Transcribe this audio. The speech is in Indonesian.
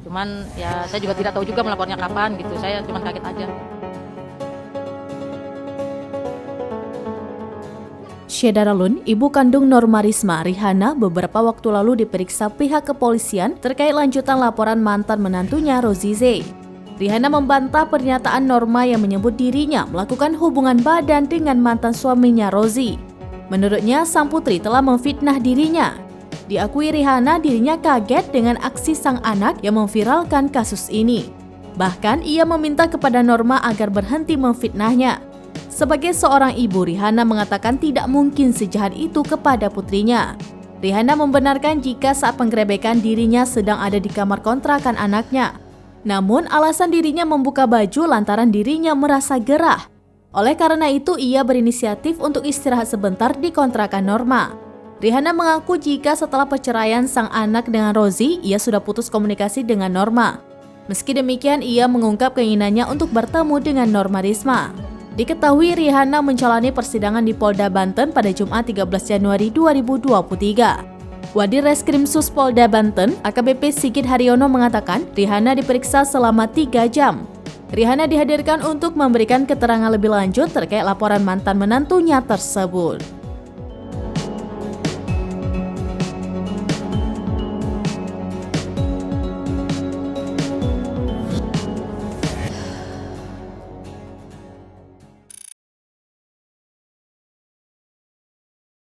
Cuman ya saya juga tidak tahu juga melapornya kapan gitu, saya cuma kaget aja. Syeda Ralun, ibu kandung Norma Risma, Rihanna, beberapa waktu lalu diperiksa pihak kepolisian terkait lanjutan laporan mantan menantunya Rozi Z. Rihanna membantah pernyataan Norma yang menyebut dirinya melakukan hubungan badan dengan mantan suaminya Rozi. Menurutnya, sang putri telah memfitnah dirinya. Diakui Rihanna dirinya kaget dengan aksi sang anak yang memviralkan kasus ini. Bahkan ia meminta kepada Norma agar berhenti memfitnahnya. Sebagai seorang ibu, Rihanna mengatakan tidak mungkin sejahat itu kepada putrinya. Rihanna membenarkan jika saat penggerebekan dirinya sedang ada di kamar kontrakan anaknya. Namun alasan dirinya membuka baju lantaran dirinya merasa gerah. Oleh karena itu ia berinisiatif untuk istirahat sebentar di kontrakan Norma. Rihanna mengaku jika setelah perceraian sang anak dengan Rozi, ia sudah putus komunikasi dengan Norma. Meski demikian, ia mengungkap keinginannya untuk bertemu dengan Norma Risma. Diketahui Rihanna menjalani persidangan di Polda Banten pada Jumat 13 Januari 2023. Wadir Reskrimsus Polda Banten, AKBP Sigit Haryono mengatakan Rihanna diperiksa selama 3 jam. Rihanna dihadirkan untuk memberikan keterangan lebih lanjut terkait laporan mantan menantunya tersebut.